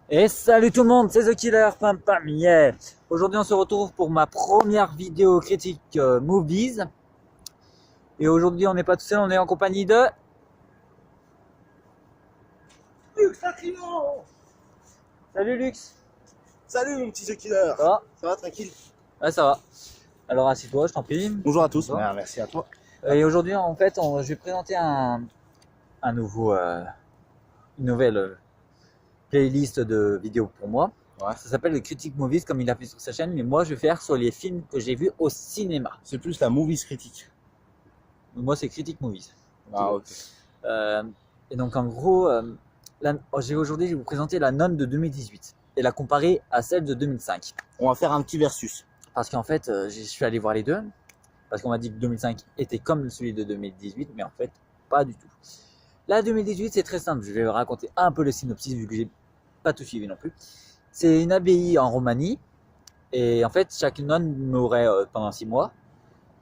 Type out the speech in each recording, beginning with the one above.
Et salut tout le monde, c'est The Killer, pam pam, yeah. Aujourd'hui on se retrouve pour ma première vidéo critique Movies. Et aujourd'hui on n'est pas tout seul, on est en compagnie de... Lux Sacrilot. Salut Lux. Salut mon petit The Killer. Ça va? Ça va tranquille? Ouais, ça va. Alors assieds-toi, je t'en prie. Bonjour à tous. Bonjour. Merci à toi. Et aujourd'hui en fait je vais présenter un nouveau, une nouvelle playlist de vidéos pour moi. Ouais. Ça s'appelle le Critique Movies comme il a fait sur sa chaîne, mais moi je vais faire sur les films que j'ai vus au cinéma. C'est plus la movies critique. Moi c'est Critique Movies. Ah ok. Et donc en gros, aujourd'hui je vais vous présenter La Nonne de 2018 et la comparer à celle de 2005. On va faire un petit versus. Parce qu'en fait, je suis allé voir les deux, parce qu'on m'a dit que 2005 était comme celui de 2018, mais en fait, pas du tout. La 2018, c'est très simple, je vais vous raconter un peu le synopsis, vu que j'ai pas tout suivi non plus. C'est une abbaye en Roumanie, et en fait, chaque nonne mourrait pendant 6 mois,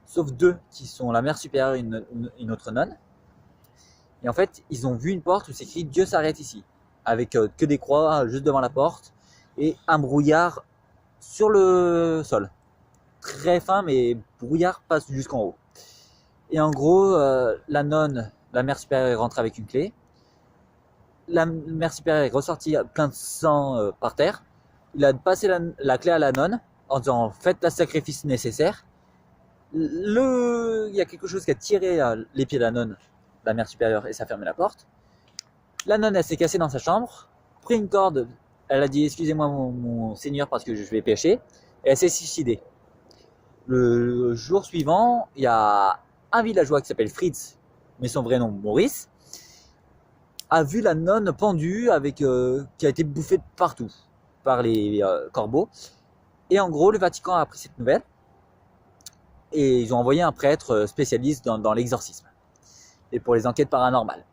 sauf deux qui sont la mère supérieure et une autre nonne. Et en fait, ils ont vu une porte où c'est écrit Dieu s'arrête ici, avec que des croix juste devant la porte et un brouillard sur le sol. Très fin, mais brouillard passe jusqu'en haut. Et en gros, la nonne, la mère supérieure, rentre avec une clé. La mère supérieure est ressortie plein de sang par terre. Il a passé la clé à la nonne en disant faites le sacrifice nécessaire. Il y a quelque chose qui a tiré les pieds de la nonne, la mère supérieure, et ça a fermé la porte. La nonne, elle s'est cassée dans sa chambre, pris une corde, elle a dit excusez-moi mon seigneur parce que je vais pécher, et elle s'est suicidée. Le jour suivant, il y a un villageois qui s'appelle Fritz, mais son vrai nom Maurice, a vu la nonne pendue qui a été bouffée de partout par les corbeaux. Et en gros, le Vatican a appris cette nouvelle et ils ont envoyé un prêtre spécialiste dans l'exorcisme et pour les enquêtes paranormales.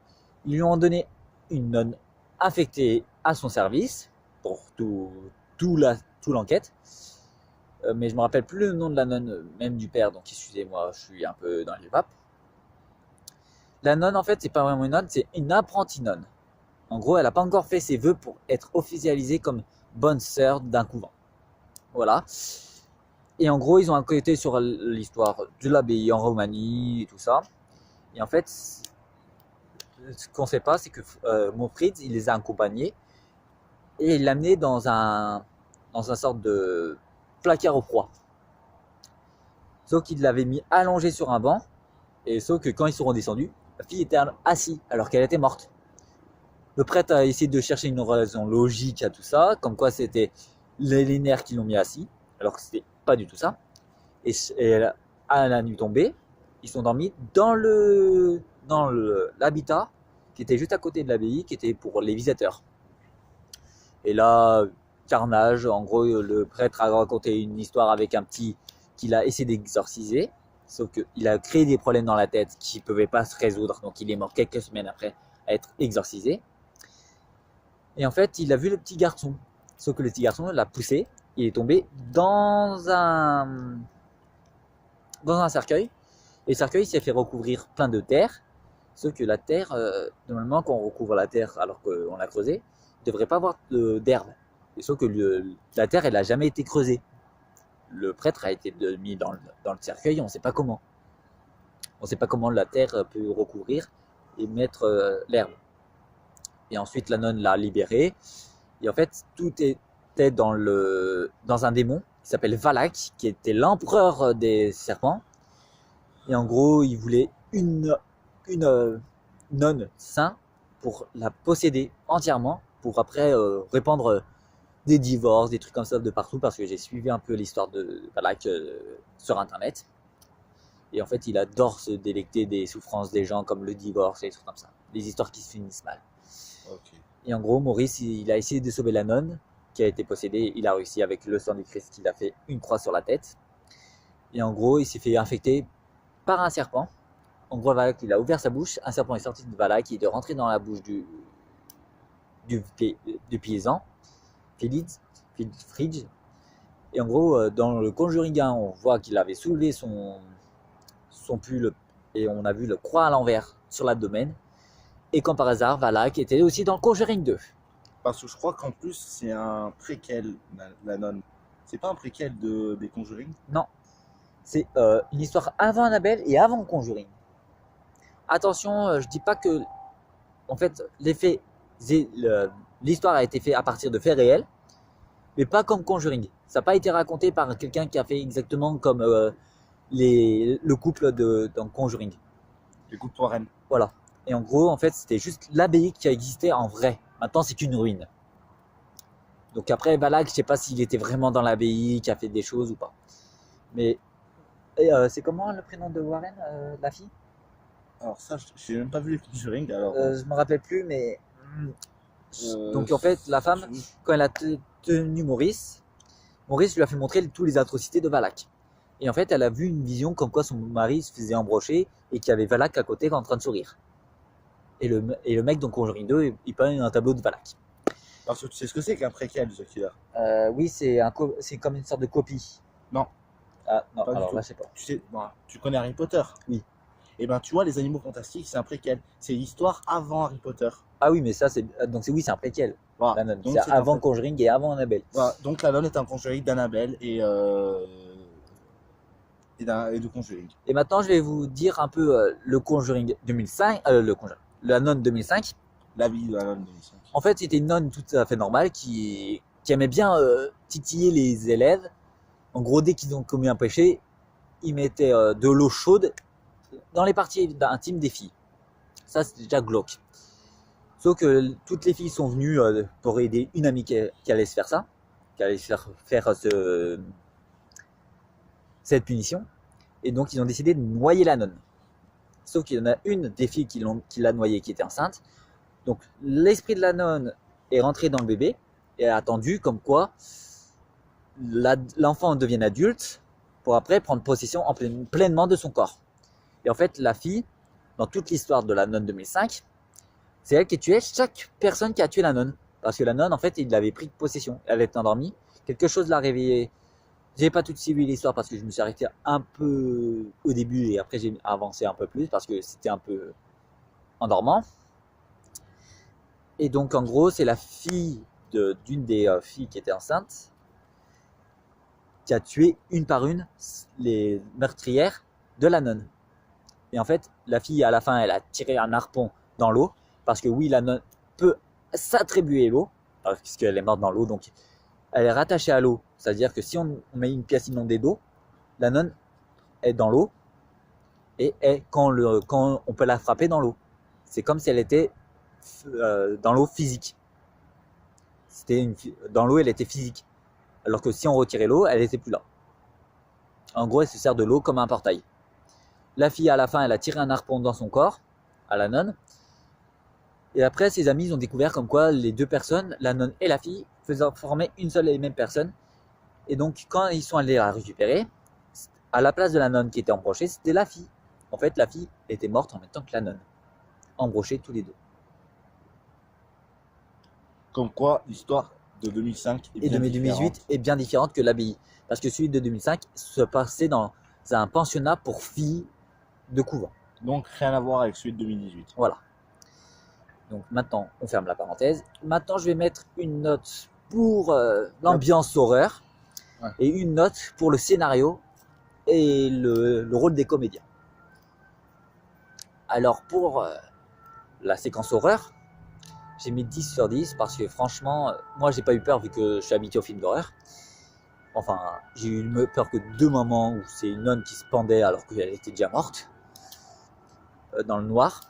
Ils lui ont donné une nonne affectée à son service pour tout l'enquête. Mais je me rappelle plus le nom de la nonne, même du père, donc excusez-moi, je suis un peu dans les vapes. La nonne, en fait, c'est pas vraiment une nonne, c'est une apprentie nonne. En gros, elle n'a pas encore fait ses vœux pour être officialisée comme bonne sœur d'un couvent. Voilà. Et en gros, ils ont enquêté sur l'histoire de l'abbaye en Roumanie et tout ça. Et en fait, ce qu'on ne sait pas, c'est que Montfrid, il les a accompagnés et il l'a amené dans un sorte de placard au froid. Sauf qu'il l'avait mis allongé sur un banc, et sauf que quand ils sont redescendus, la fille était assise alors qu'elle était morte. Le prêtre a essayé de chercher une raison logique à tout ça, comme quoi c'était les nerfs qui l'ont mis assis, alors que c'était pas du tout ça. Et à la nuit tombée, ils sont dormis dans l'habitat qui était juste à côté de l'abbaye, qui était pour les visiteurs. Et là, carnage, en gros, le prêtre a raconté une histoire avec un petit qu'il a essayé d'exorciser, sauf qu'il a créé des problèmes dans la tête qui ne pouvaient pas se résoudre, donc il est mort quelques semaines après être exorcisé. Et en fait, il a vu le petit garçon, sauf que le petit garçon l'a poussé, il est tombé dans un cercueil, et le cercueil s'est fait recouvrir plein de terre, sauf que la terre, normalement quand on recouvre la terre alors qu'on l'a creusée, il ne devrait pas avoir d'herbe, et sauf que la terre elle n'a jamais été creusée. Le prêtre a été mis dans le cercueil, on ne sait pas comment. On ne sait pas comment la terre peut recouvrir et mettre l'herbe. Et ensuite la nonne l'a libéré. Et en fait, tout était dans un démon qui s'appelle Valak, qui était l'empereur des serpents. Et en gros, il voulait une nonne sainte pour la posséder entièrement, pour après répandre des divorces, des trucs comme ça de partout, parce que j'ai suivi un peu l'histoire de Valak sur internet. Et en fait, il adore se délecter des souffrances des gens, comme le divorce et des trucs comme ça. Les histoires qui se finissent mal. Okay. Et en gros, Maurice, il a essayé de sauver la nonne qui a été possédée. Il a réussi avec le sang du Christ, qu'il a fait une croix sur la tête. Et en gros, il s'est fait infecter par un serpent. En gros, Valak, il a ouvert sa bouche. Un serpent est sorti de Valak. Il est rentré dans la bouche du paysan, Fridge. Et en gros, dans le Conjuring 1, on voit qu'il avait soulevé son pull et on a vu le croix à l'envers sur l'abdomen. Et comme par hasard, Valak était aussi dans le Conjuring 2. Parce que je crois qu'en plus, c'est un préquel, la nonne. C'est pas un préquel des Conjuring? Non, c'est une histoire avant Annabelle et avant Conjuring. Attention, je dis pas que, en fait, l'histoire a été faite à partir de faits réels, mais pas comme Conjuring. Ça n'a pas été raconté par quelqu'un qui a fait exactement comme le couple dans Conjuring. Les coups de Warren. Voilà. Et en gros, en fait, c'était juste l'abbaye qui a existé en vrai. Maintenant, c'est qu'une ruine. Donc après, Balak, je sais pas s'il était vraiment dans l'abbaye, qui a fait des choses ou pas. Mais c'est comment le prénom de Warren, la fille? Alors ça, j'ai même pas vu les Conjuring, alors... Je me rappelle plus, mais donc en fait, la femme, quand elle a tenu Maurice lui a fait montrer toutes les atrocités de Balak. Et en fait, elle a vu une vision comme quoi son mari se faisait embrocher et qu'il y avait Balak à côté en train de sourire. Et le mec dans Conjuring 2, il peint un tableau de Balak. Parce que tu sais ce que c'est qu'un préquel de The Killer? Oui, c'est comme une sorte de copie. Non. Ah non, Pas du alors tout. là, je sais pas. Tu sais, bon, tu connais Harry Potter? Oui. Et ben tu vois, les Animaux Fantastiques, c'est un préquel. C'est l'histoire avant Harry Potter. Ah oui, mais ça, c'est un préquel. Voilà. La nonne. Donc, C'est c'est avant un préquel. Conjuring et avant Annabelle. Voilà. Donc la nonne est un Conjuring d'Annabelle et de Conjuring. Et maintenant, je vais vous dire un peu le Conjuring 2005, la nonne 2005. La vie de la nonne 2005. En fait, c'était une nonne tout à fait normale qui aimait bien titiller les élèves. En gros, dès qu'ils ont commis un péché, ils mettaient de l'eau chaude dans les parties intimes des filles. Ça, c'est déjà glauque. Sauf que toutes les filles sont venues pour aider une amie qui allait se faire ça, qui allait se faire cette punition. Et donc, ils ont décidé de noyer la nonne. Sauf qu'il y en a une des filles qui l'a noyée qui était enceinte. Donc, l'esprit de la nonne est rentré dans le bébé et a attendu comme quoi l'enfant devienne adulte pour après prendre possession pleinement de son corps. Et en fait, la fille, dans toute l'histoire de la nonne 2005, c'est elle qui tuait chaque personne qui a tué la nonne. Parce que la nonne, en fait, il l'avait pris possession. Elle était endormie. Quelque chose l'a réveillée. J'ai pas tout suivi l'histoire parce que je me suis arrêté un peu au début et après j'ai avancé un peu plus parce que c'était un peu endormant. Et donc, en gros, c'est la fille d'une des filles qui était enceinte qui a tué une par une les meurtrières de la nonne. Et en fait, la fille, à la fin, elle a tiré un harpon dans l'eau parce que oui, la nonne peut s'attribuer l'eau parce qu'elle est morte dans l'eau, donc elle est rattachée à l'eau. C'est-à-dire que si on met une pièce inondée d'eau, la nonne est dans l'eau et quand on peut la frapper dans l'eau. C'est comme si elle était dans l'eau physique. Dans l'eau, elle était physique. Alors que si on retirait l'eau, elle n'était plus là. En gros, elle se sert de l'eau comme un portail. La fille, à la fin, elle a tiré un harpon dans son corps, à la nonne. Et après, ses amis ont découvert comme quoi les deux personnes, la nonne et la fille, formaient une seule et même personne. Et donc, quand ils sont allés la récupérer, à la place de la nonne qui était embrochée, c'était la fille. En fait, la fille était morte en même temps que la nonne. Embrochés tous les deux. Comme quoi, l'histoire de 2005 et de 2018 est bien différente que l'abbaye. Parce que celui de 2005 se passait dans un pensionnat pour filles de couvent. Donc rien à voir avec celui de 2018. Voilà. Donc maintenant, on ferme la parenthèse. Maintenant, je vais mettre une note pour l'ambiance horreur et une note pour le scénario et le rôle des comédiens. Alors pour la séquence horreur, j'ai mis 10 sur 10 parce que franchement, moi j'ai pas eu peur vu que je suis habitué aux films d'horreur. Enfin, j'ai eu peur que 2 moments où c'est une nonne qui se pendait alors qu'elle était déjà morte dans le noir.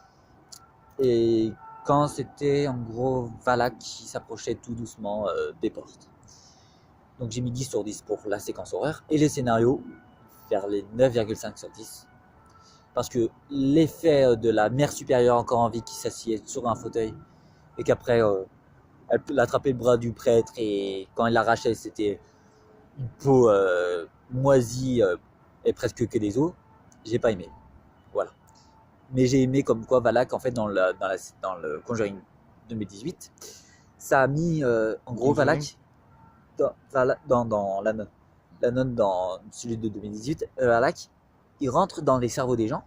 Et quand c'était en gros Valak qui s'approchait tout doucement des portes. Donc j'ai mis 10 sur 10 pour la séquence horreur et les scénarios vers les 9,5 sur 10. Parce que l'effet de la mère supérieure encore en vie qui s'assied sur un fauteuil et qu'après elle attrapait le bras du prêtre et quand elle l'arrachait c'était une peau moisie et presque que des os, j'ai pas aimé. Voilà. Mais j'ai aimé comme quoi Valak en fait dans le Conjuring 2018, ça a mis en gros Valak dans la nonne. La nonne dans celui de 2018, Valak, il rentre dans les cerveaux des gens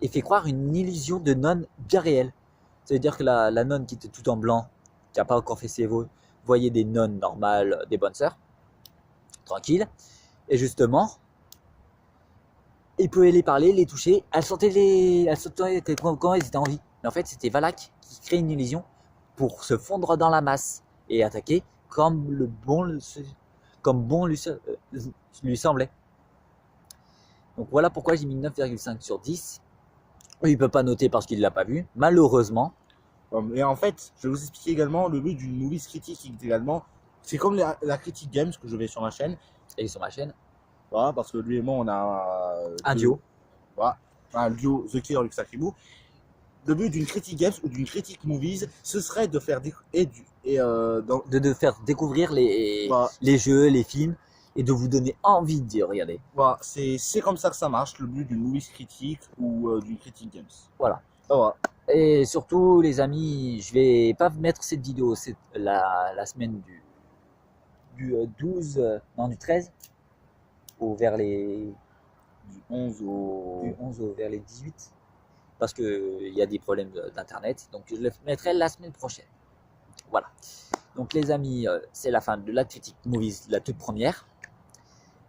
et fait croire une illusion de nonne bien réelle. Ça veut dire que la nonne qui était tout en blanc qui n'a pas encore fait ses vœux, voyez des nonnes normales, des bonnes sœurs, tranquilles. Et justement, il pouvait les parler, les toucher. Elles sentaient quand elles étaient en vie. Mais en fait, c'était Valak qui crée une illusion pour se fondre dans la masse et attaquer comme bon lui semblait. Donc voilà pourquoi j'ai mis 9,5 sur 10. Il ne peut pas noter parce qu'il ne l'a pas vu, malheureusement. Et en fait, je vais vous expliquer également le but d'une movies critique également. C'est comme la critique games que je vais sur ma chaîne. Et sur ma chaîne, Voilà, parce que lui et moi, on a un duo. Voilà, un duo The Killer Luke Sakribou. Le but d'une critique games ou d'une critique movies, ce serait de faire de faire découvrir voilà, les jeux, les films, et de vous donner envie de regarder. voilà, c'est comme ça que ça marche, le but d'une movies critique ou d'une critique games. Voilà. Voilà. Et surtout, les amis, je vais pas mettre cette vidéo la semaine du 12, non, du 13, ou vers les Du 11 au... du 11 vers les 18, parce qu'il y a des problèmes d'internet, donc je le mettrai la semaine prochaine. Voilà. Donc les amis, c'est la fin de la critique movies, la toute première.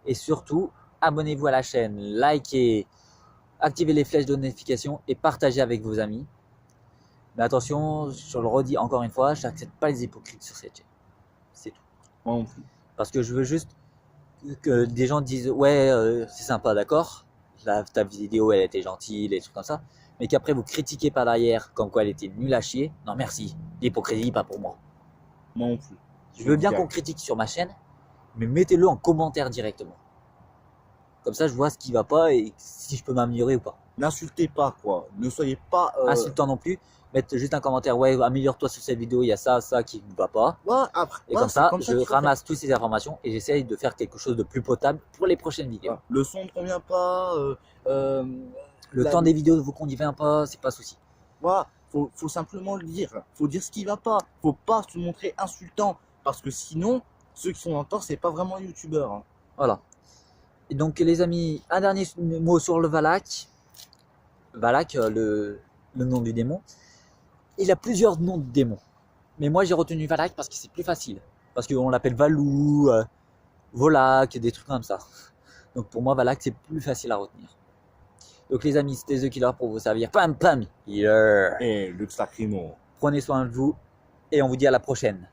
Et surtout, abonnez-vous à la chaîne, likez, activez les flèches de notification et partagez avec vos amis. Mais attention, je le redis encore une fois, je n'accepte pas les hypocrites sur cette chaîne. C'est tout. Moi non plus. Parce que je veux juste que des gens disent ouais, c'est sympa, d'accord, ta vidéo elle était gentille, des trucs comme ça, mais qu'après vous critiquez par derrière comme quoi elle était nulle à chier. Non merci, l'hypocrisie pas pour moi. Moi non plus. Je veux bien qu'on critique sur ma chaîne, mais mettez-le en commentaire directement. Comme ça je vois ce qui va pas et si je peux m'améliorer ou pas. N'insultez pas, quoi. Ne soyez pas... Insultant non plus, mettre juste un commentaire, ouais, améliore-toi sur cette vidéo, il y a ça qui ne va pas. Ouais, après, Et ouais, comme c'est ça, comme je qu'il faut ramasse toutes ces informations et j'essaye de faire quelque chose de plus potable pour les prochaines vidéos. faire. Le son ne convient pas. Le temps des vidéos ne vous convient pas, c'est pas souci. Voilà, faut simplement le dire. Faut dire ce qui va pas. Faut pas se montrer insultant. Parce que sinon, ceux qui sont en tort, c'est pas vraiment youtubeurs. Hein. Voilà. Et donc les amis, un dernier mot sur le Valak. Valak, le nom du démon. Il a plusieurs noms de démons. Mais moi j'ai retenu Valak parce que c'est plus facile. Parce qu'on l'appelle Valou, Volak, des trucs comme ça. Donc pour moi Valak c'est plus facile à retenir. Donc les amis, c'était The Killer pour vous servir. Pam pam. Yeah. Et Luke Sacrimo. Prenez soin de vous et on vous dit à la prochaine.